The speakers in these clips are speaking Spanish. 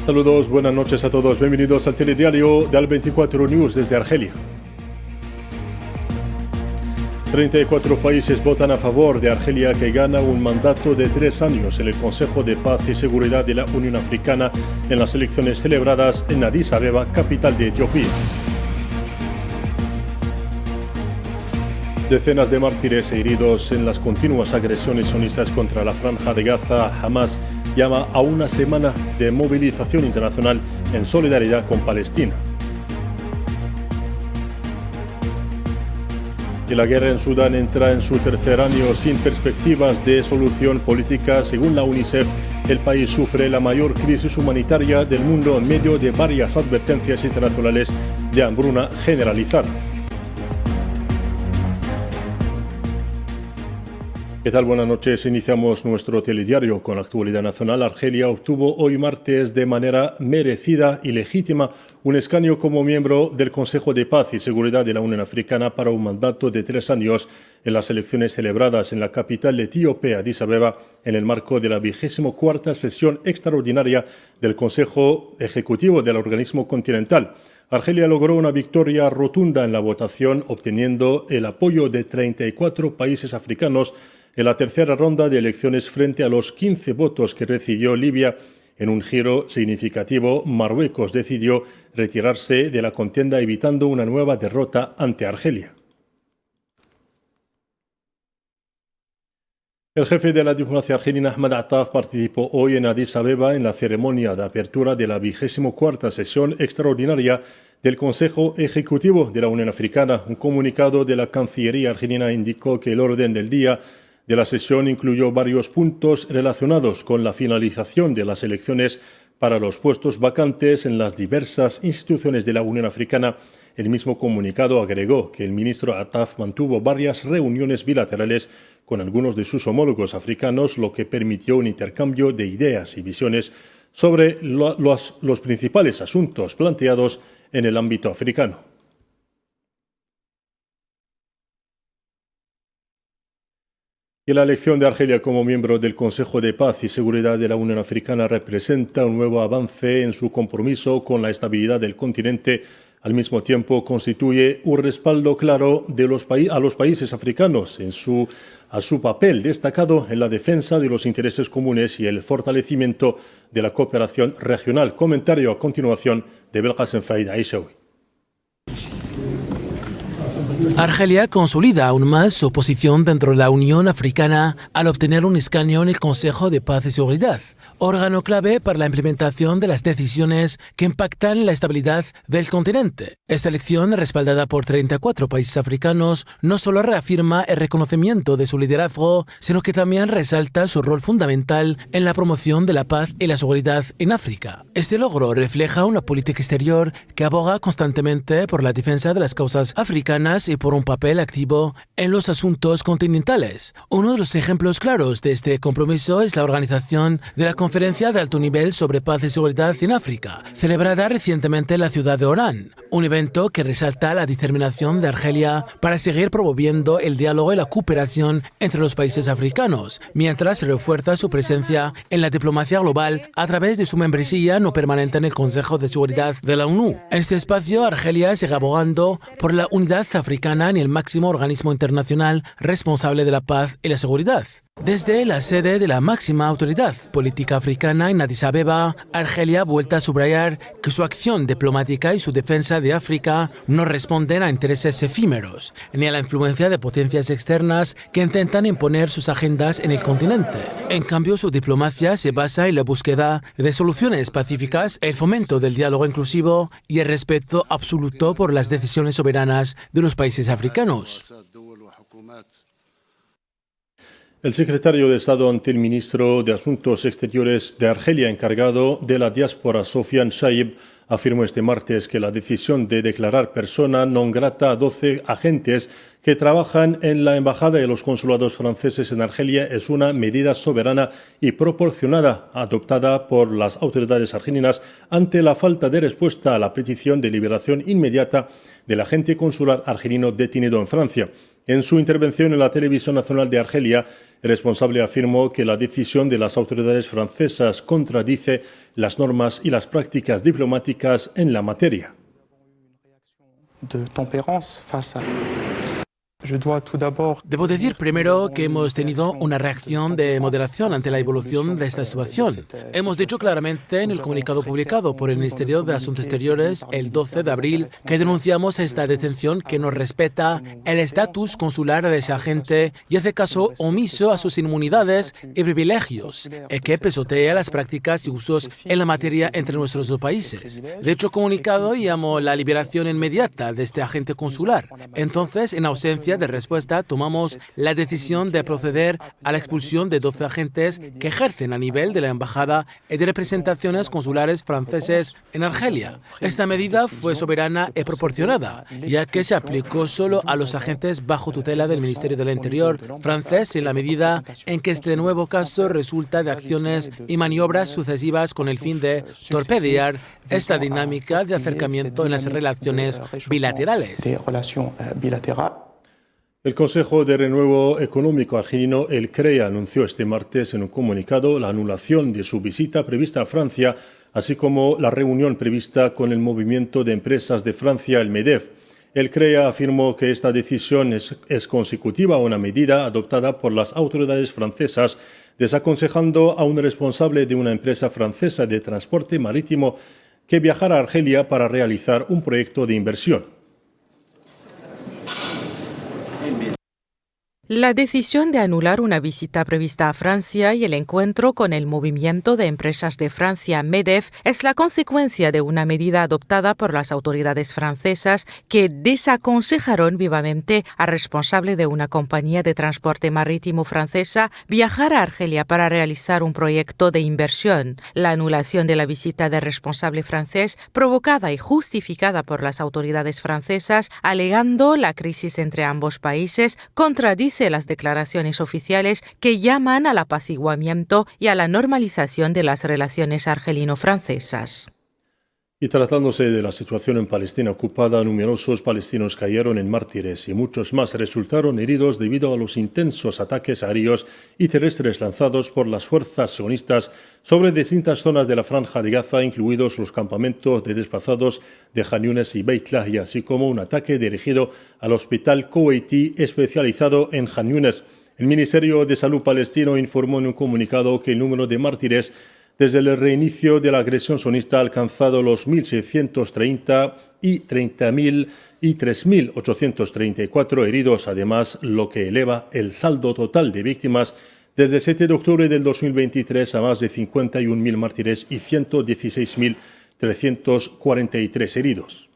Saludos, buenas noches a todos. Bienvenidos al telediario de Al24 News desde Argelia. 34 países votan a favor de Argelia, que gana un mandato de 3 años en el Consejo de Paz y Seguridad de la Unión Africana en las elecciones celebradas en Addis Abeba, capital de Etiopía. Decenas de mártires e heridos en las continuas agresiones sionistas contra la Franja de Gaza. Hamas llama a una semana de movilización internacional en solidaridad con Palestina. Y la guerra en Sudán entra en su tercer año sin perspectivas de solución política. Según la UNICEF, el país sufre la mayor crisis humanitaria del mundo en medio de varias advertencias internacionales de hambruna generalizada. ¿Qué tal? Buenas noches. Iniciamos nuestro telediario con la actualidad nacional. Argelia obtuvo hoy martes de manera merecida y legítima un escaño como miembro del Consejo de Paz y Seguridad de la Unión Africana para un mandato de 3 años en las elecciones celebradas en la capital etíope, Addis Abeba, en el marco de la 24ª sesión extraordinaria del Consejo Ejecutivo del organismo continental. Argelia logró una victoria rotunda en la votación, obteniendo el apoyo de 34 países africanos en la tercera ronda de elecciones frente a los 15 votos que recibió Libia. En un giro significativo, Marruecos decidió retirarse de la contienda, evitando una nueva derrota ante Argelia. El jefe de la diplomacia argelina, Ahmed Attaf, participó hoy en Addis Abeba en la ceremonia de apertura de la 24ª sesión extraordinaria del Consejo Ejecutivo de la Unión Africana. Un comunicado de la Cancillería argelina indicó que el orden del día de la sesión incluyó varios puntos relacionados con la finalización de las elecciones para los puestos vacantes en las diversas instituciones de la Unión Africana. El mismo comunicado agregó que el ministro Attaf mantuvo varias reuniones bilaterales con algunos de sus homólogos africanos, lo que permitió un intercambio de ideas y visiones sobre los principales asuntos planteados en el ámbito africano. Y la elección de Argelia como miembro del Consejo de Paz y Seguridad de la Unión Africana representa un nuevo avance en su compromiso con la estabilidad del continente. Al mismo tiempo, constituye un respaldo claro a los países africanos a su papel destacado en la defensa de los intereses comunes y el fortalecimiento de la cooperación regional. Comentario a continuación de Belkacem Faid Aishawi. Argelia consolida aún más su posición dentro de la Unión Africana al obtener un escaño en el Consejo de Paz y Seguridad, órgano clave para la implementación de las decisiones que impactan la estabilidad del continente. Esta elección, respaldada por 34 países africanos, no solo reafirma el reconocimiento de su liderazgo, sino que también resalta su rol fundamental en la promoción de la paz y la seguridad en África. Este logro refleja una política exterior que aboga constantemente por la defensa de las causas africanas y por un papel activo en los asuntos continentales. Uno de los ejemplos claros de este compromiso es la organización de la Conferencia de Alto Nivel sobre Paz y Seguridad en África, celebrada recientemente en la ciudad de Orán, un evento que resalta la determinación de Argelia para seguir promoviendo el diálogo y la cooperación entre los países africanos, mientras se refuerza su presencia en la diplomacia global a través de su membresía no permanente en el Consejo de Seguridad de la ONU. En este espacio, Argelia sigue abogando por la unidad africana en el máximo organismo internacional responsable de la paz y la seguridad. Desde la sede de la máxima autoridad política africana en Addis Abeba, Argelia ha vuelto a subrayar que su acción diplomática y su defensa de África no responden a intereses efímeros, ni a la influencia de potencias externas que intentan imponer sus agendas en el continente. En cambio, su diplomacia se basa en la búsqueda de soluciones pacíficas, el fomento del diálogo inclusivo y el respeto absoluto por las decisiones soberanas de los países africanos. El secretario de Estado ante el ministro de Asuntos Exteriores de Argelia, encargado de la diáspora, Sofian Shaib, afirmó este martes que la decisión de declarar persona non grata a 12 agentes que trabajan en la embajada y los consulados franceses en Argelia es una medida soberana y proporcionada adoptada por las autoridades argelinas ante la falta de respuesta a la petición de liberación inmediata del agente consular argelino detenido en Francia. En su intervención en la televisión nacional de Argelia, El responsable afirmó que la decisión de las autoridades francesas contradice las normas y las prácticas diplomáticas en la materia. Debo decir primero que hemos tenido una reacción de moderación ante la evolución de esta situación. Hemos dicho claramente en el comunicado publicado por el Ministerio de Asuntos Exteriores el 12 de abril que denunciamos esta detención que no respeta el estatus consular de ese agente y hace caso omiso a sus inmunidades y privilegios, y que pisotea las prácticas y usos en la materia entre nuestros dos países. De hecho, comunicado llamó la liberación inmediata de este agente consular. Entonces, en ausencia de respuesta, tomamos la decisión de proceder a la expulsión de 12 agentes que ejercen a nivel de la embajada y de representaciones consulares franceses en Argelia. Esta medida fue soberana y proporcionada, ya que se aplicó solo a los agentes bajo tutela del Ministerio del Interior francés en la medida en que este nuevo caso resulta de acciones y maniobras sucesivas con el fin de torpedear esta dinámica de acercamiento en las relaciones bilaterales. El Consejo de Renuevo Económico argelino, el CREA, anunció este martes en un comunicado la anulación de su visita prevista a Francia, así como la reunión prevista con el Movimiento de Empresas de Francia, el MEDEF. El CREA afirmó que esta decisión es consecutiva a una medida adoptada por las autoridades francesas, desaconsejando a un responsable de una empresa francesa de transporte marítimo que viajara a Argelia para realizar un proyecto de inversión. La decisión de anular una visita prevista a Francia y el encuentro con el Movimiento de Empresas de Francia, MEDEF, es la consecuencia de una medida adoptada por las autoridades francesas que desaconsejaron vivamente al responsable de una compañía de transporte marítimo francesa viajar a Argelia para realizar un proyecto de inversión. La anulación de la visita del responsable francés, provocada y justificada por las autoridades francesas, alegando la crisis entre ambos países, contradice las declaraciones oficiales que llaman al apaciguamiento y a la normalización de las relaciones argelino-francesas. Y tratándose de la situación en Palestina ocupada, numerosos palestinos cayeron en mártires y muchos más resultaron heridos debido a los intensos ataques aéreos y terrestres lanzados por las fuerzas sionistas sobre distintas zonas de la Franja de Gaza, incluidos los campamentos de desplazados de Khan Yunis y Beit Lahia, así como un ataque dirigido al hospital kuwaití especializado en Khan Yunis. El Ministerio de Salud palestino informó en un comunicado que el número de mártires desde el reinicio de la agresión sionista ha alcanzado los 1.630 y 3.834 heridos, además, lo que eleva el saldo total de víctimas desde el 7 de octubre del 2023 a más de 51.000 mártires y 116.343 heridos.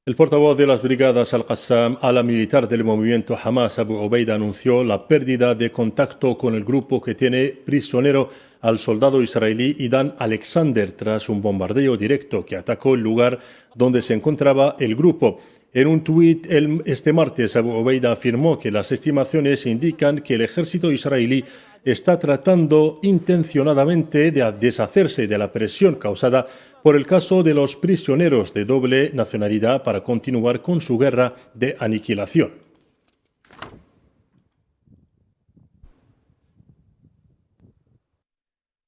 El portavoz de las brigadas Al-Qassam, ala militar del movimiento Hamas, Abu Ubaida, anunció la pérdida de contacto con el grupo que tiene prisionero al soldado israelí Idan Alexander tras un bombardeo directo que atacó el lugar donde se encontraba el grupo. En un tuit este martes, Abu Ubaida afirmó que las estimaciones indican que el ejército israelí está tratando intencionadamente de deshacerse de la presión causada por el caso de los prisioneros de doble nacionalidad para continuar con su guerra de aniquilación.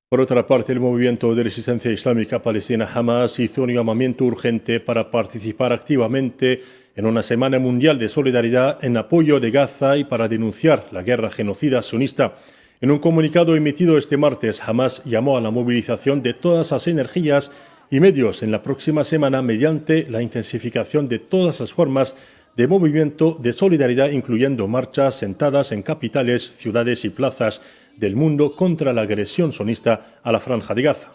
Por otra parte, el movimiento de resistencia islámica palestina Hamas hizo un llamamiento urgente para participar activamente en una semana mundial de solidaridad en apoyo de Gaza y para denunciar la guerra genocida sionista. En un comunicado emitido este martes, Hamas llamó a la movilización de todas las energías y medios en la próxima semana mediante la intensificación de todas las formas de movimiento de solidaridad, incluyendo marchas sentadas en capitales, ciudades y plazas del mundo contra la agresión sionista a la Franja de Gaza.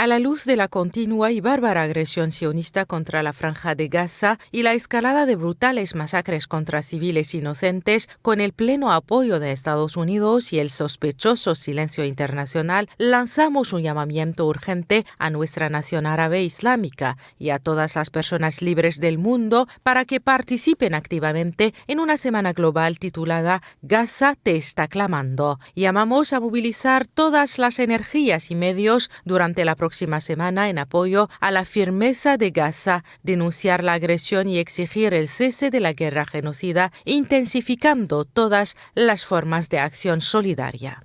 A la luz de la continua y bárbara agresión sionista contra la Franja de Gaza y la escalada de brutales masacres contra civiles inocentes, con el pleno apoyo de Estados Unidos y el sospechoso silencio internacional, lanzamos un llamamiento urgente a nuestra nación árabe islámica y a todas las personas libres del mundo para que participen activamente en una semana global titulada Gaza te está clamando. Llamamos a movilizar todas las energías y medios durante la próxima próxima semana en apoyo a la firmeza de Gaza, denunciar la agresión y exigir el cese de la guerra genocida, intensificando todas las formas de acción solidaria.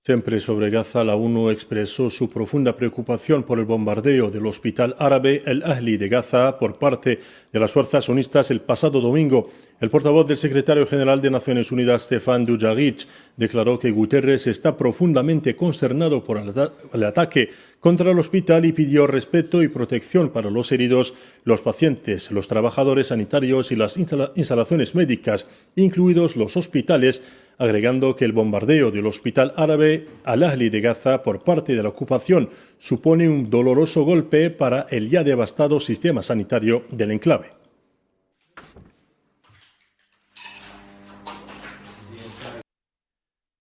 Siempre sobre Gaza, la ONU expresó su profunda preocupación por el bombardeo del hospital árabe El Ahli de Gaza por parte de las fuerzas sionistas el pasado domingo. El portavoz del secretario general de Naciones Unidas, Stefan Dujarric, declaró que Guterres está profundamente consternado por el ataque contra el hospital y pidió respeto y protección para los heridos, los pacientes, los trabajadores sanitarios y las instalaciones médicas, incluidos los hospitales, agregando que el bombardeo del hospital árabe Al Ahli de Gaza por parte de la ocupación supone un doloroso golpe para el ya devastado sistema sanitario del enclave.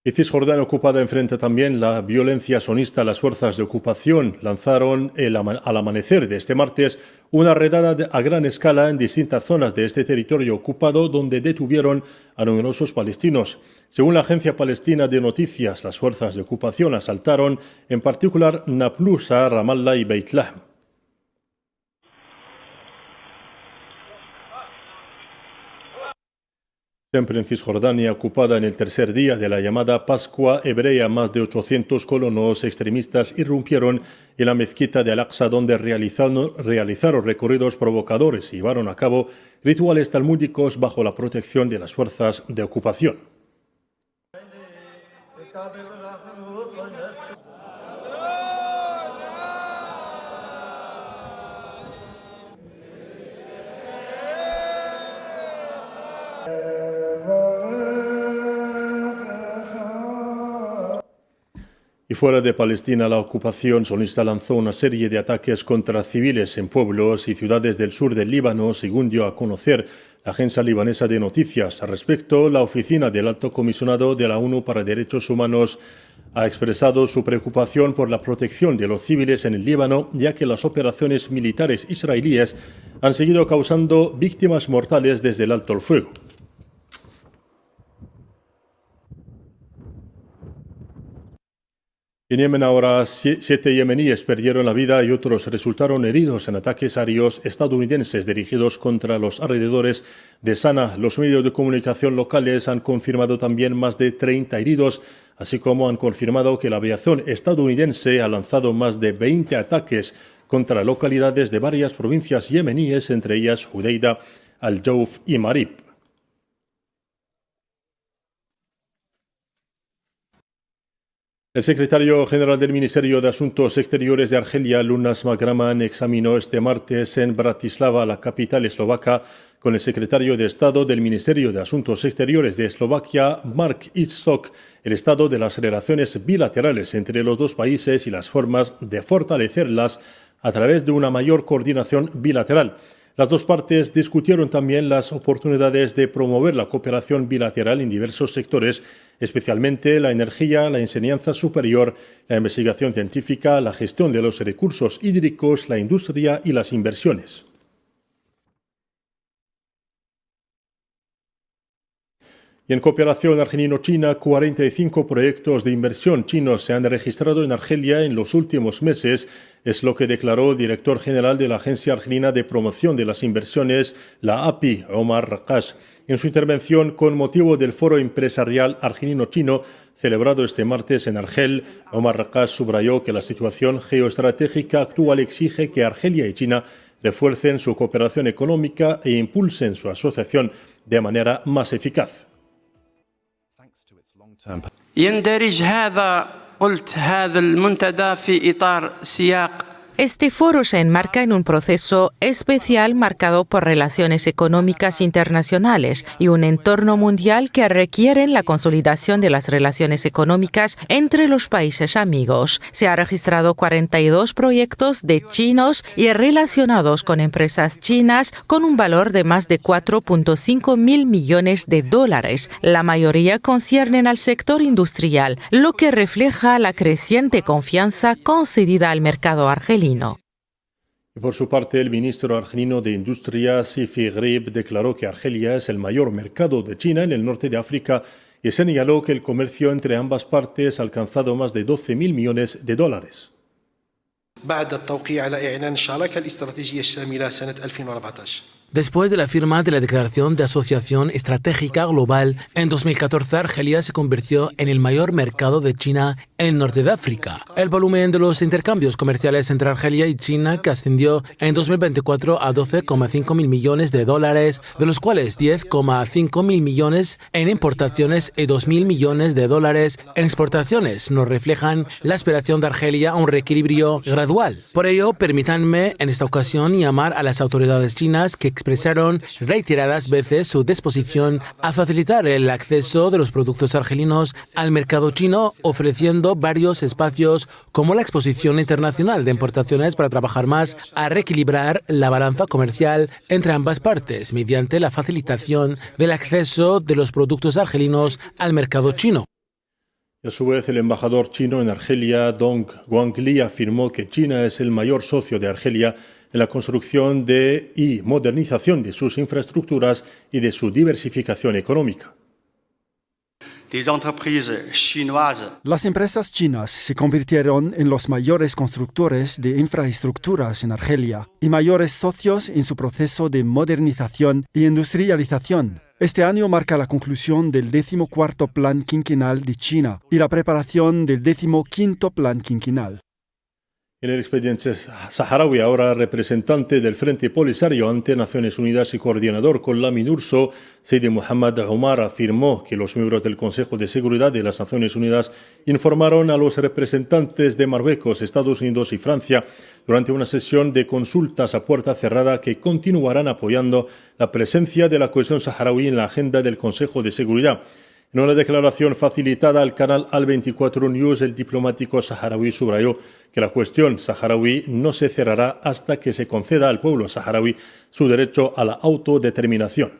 Y Cisjordania ocupada enfrenta también la violencia sionista. Las fuerzas de ocupación lanzaron al amanecer de este martes una redada a gran escala en distintas zonas de este territorio ocupado, donde detuvieron a numerosos palestinos. Según la agencia palestina de noticias, las fuerzas de ocupación asaltaron en particular Naplusa, Ramallah y Beit Lahm. Siempre en Cisjordania, ocupada en el tercer día de la llamada Pascua hebrea, más de 800 colonos extremistas irrumpieron en la mezquita de Al-Aqsa, donde realizaron recorridos provocadores y llevaron a cabo rituales talmúdicos bajo la protección de las fuerzas de ocupación. Y fuera de Palestina, la ocupación sionista lanzó una serie de ataques contra civiles en pueblos y ciudades del sur del Líbano, según dio a conocer la agencia libanesa de noticias. Al respecto, la oficina del Alto Comisionado de la ONU para Derechos Humanos ha expresado su preocupación por la protección de los civiles en el Líbano, ya que las operaciones militares israelíes han seguido causando víctimas mortales desde el alto el fuego. En Yemen ahora 7 yemeníes perdieron la vida y otros resultaron heridos en ataques aéreos estadounidenses dirigidos contra los alrededores de Sanaa. Los medios de comunicación locales han confirmado también más de 30 heridos, así como han confirmado que la aviación estadounidense ha lanzado más de 20 ataques contra localidades de varias provincias yemeníes, entre ellas Hudeida, Al-Jauf y Marib. El secretario general del Ministerio de Asuntos Exteriores de Argelia, Lunas Magraman, examinó este martes en Bratislava, la capital eslovaca, con el secretario de Estado del Ministerio de Asuntos Exteriores de Eslovaquia, Mark Itzhok, el estado de las relaciones bilaterales entre los dos países y las formas de fortalecerlas a través de una mayor coordinación bilateral. Las dos partes discutieron también las oportunidades de promover la cooperación bilateral en diversos sectores, especialmente la energía, la enseñanza superior, la investigación científica, la gestión de los recursos hídricos, la industria y las inversiones. Y en cooperación argelino-china, 45 proyectos de inversión chinos se han registrado en Argelia en los últimos meses, es lo que declaró el director general de la Agencia Argelina de Promoción de las Inversiones, la API, Omar Rakash. En su intervención con motivo del Foro Empresarial Argelino-Chino, celebrado este martes en Argel, Omar Rakash subrayó que la situación geoestratégica actual exige que Argelia y China refuercen su cooperación económica e impulsen su asociación de manera más eficaz. يندرج هذا قلت هذا المنتدى في إطار سياق Este foro se enmarca en un proceso especial marcado por relaciones económicas internacionales y un entorno mundial que requieren la consolidación de las relaciones económicas entre los países amigos. Se han registrado 42 proyectos de chinos y relacionados con empresas chinas con un valor de más de 4.5 mil millones de dólares. La mayoría conciernen al sector industrial, lo que refleja la creciente confianza concedida al mercado argelino. Y por su parte, el ministro argelino de Industria, Sifi Grib, declaró que Argelia es el mayor mercado de China en el norte de África y señaló que el comercio entre ambas partes ha alcanzado más de 12.000 millones de dólares. بعد التوقيع على إعلان الشراكة الاستراتيجية الشاملة سنة 2014. Después de la firma de la Declaración de Asociación Estratégica Global, en 2014 Argelia se convirtió en el mayor mercado de China en el norte de África. El volumen de los intercambios comerciales entre Argelia y China, que ascendió en 2024 a 12,5 mil millones de dólares, de los cuales 10,5 mil millones en importaciones y 2 mil millones de dólares en exportaciones, nos reflejan la aspiración de Argelia a un reequilibrio gradual. Por ello, permítanme en esta ocasión llamar a las autoridades chinas que expresaron reiteradas veces su disposición a facilitar el acceso de los productos argelinos al mercado chino, ofreciendo varios espacios como la Exposición Internacional de Importaciones para trabajar más a reequilibrar la balanza comercial entre ambas partes mediante la facilitación del acceso de los productos argelinos al mercado chino. A su vez, el embajador chino en Argelia, Dong Guangli, afirmó que China es el mayor socio de Argelia en la construcción y modernización de sus infraestructuras y de su diversificación económica. Las empresas chinas se convirtieron en los mayores constructores de infraestructuras en Argelia y mayores socios en su proceso de modernización e industrialización. Este año marca la conclusión del 14º Plan Quinquenal de China y la preparación del 15º Plan Quinquenal. En el expediente saharaui, ahora representante del Frente Polisario ante Naciones Unidas y coordinador con la MINURSO, Seydi Mohamed Omar afirmó que los miembros del Consejo de Seguridad de las Naciones Unidas informaron a los representantes de Marruecos, Estados Unidos y Francia durante una sesión de consultas a puerta cerrada que continuarán apoyando la presencia de la cuestión saharaui en la agenda del Consejo de Seguridad. En una declaración facilitada al canal Al24 News, el diplomático saharaui subrayó que la cuestión saharaui no se cerrará hasta que se conceda al pueblo saharaui su derecho a la autodeterminación.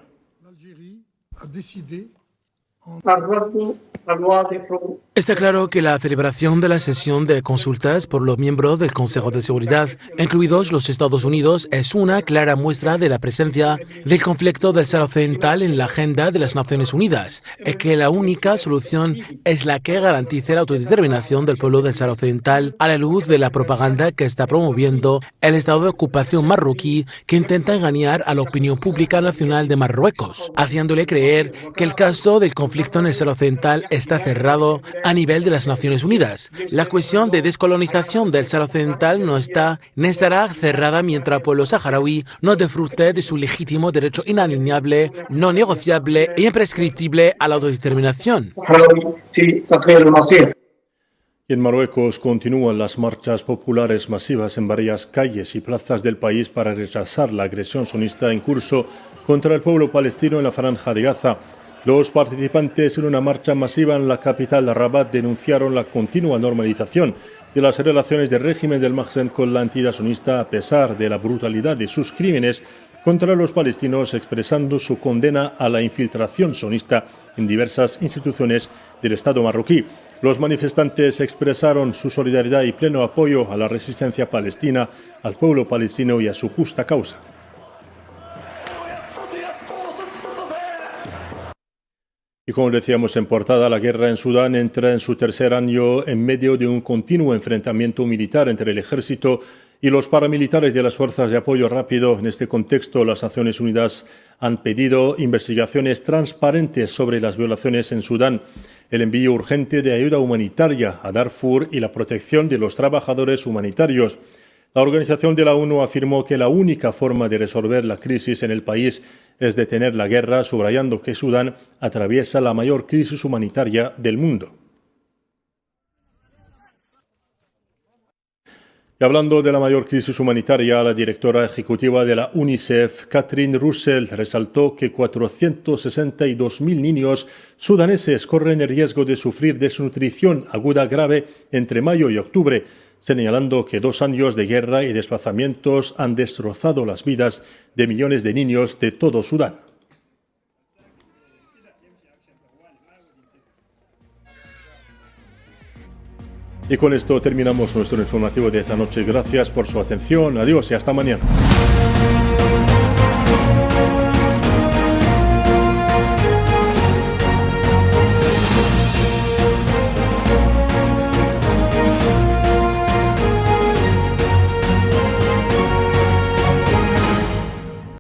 Está claro que la celebración de la sesión de consultas por los miembros del Consejo de Seguridad, incluidos los Estados Unidos, es una clara muestra de la presencia del conflicto del Sáhara Occidental en la agenda de las Naciones Unidas y que la única solución es la que garantice la autodeterminación del pueblo del Sáhara Occidental a la luz de la propaganda que está promoviendo el estado de ocupación marroquí que intenta engañar a la opinión pública nacional de Marruecos, haciéndole creer que el caso del conflicto en el Sáhara Occidental está cerrado a nivel de las Naciones Unidas. La cuestión de descolonización del Sáhara Occidental no está ni estará cerrada mientras el pueblo saharaui no disfrute de su legítimo derecho inalienable, no negociable e imprescriptible a la autodeterminación. Y en Marruecos continúan las marchas populares masivas en varias calles y plazas del país para rechazar la agresión sionista en curso contra el pueblo palestino en la Franja de Gaza. Los participantes en una marcha masiva en la capital de Rabat denunciaron la continua normalización de las relaciones del régimen del Mahsen con la entidad sionista a pesar de la brutalidad de sus crímenes contra los palestinos, expresando su condena a la infiltración sionista en diversas instituciones del Estado marroquí. Los manifestantes expresaron su solidaridad y pleno apoyo a la resistencia palestina, al pueblo palestino y a su justa causa. Y como decíamos en portada, la guerra en Sudán entra en su tercer año en medio de un continuo enfrentamiento militar entre el ejército y los paramilitares de las fuerzas de apoyo rápido. En este contexto, las Naciones Unidas han pedido investigaciones transparentes sobre las violaciones en Sudán, el envío urgente de ayuda humanitaria a Darfur y la protección de los trabajadores humanitarios. La Organización de la ONU afirmó que la única forma de resolver la crisis en el país es detener la guerra, subrayando que Sudán atraviesa la mayor crisis humanitaria del mundo. Y hablando de la mayor crisis humanitaria, la directora ejecutiva de la UNICEF, Catherine Russell, resaltó que 462.000 niños sudaneses corren el riesgo de sufrir desnutrición aguda grave entre mayo y octubre, señalando que 2 años de guerra y desplazamientos han destrozado las vidas de millones de niños de todo Sudán. Y con esto terminamos nuestro informativo de esta noche. Gracias por su atención. Adiós y hasta mañana.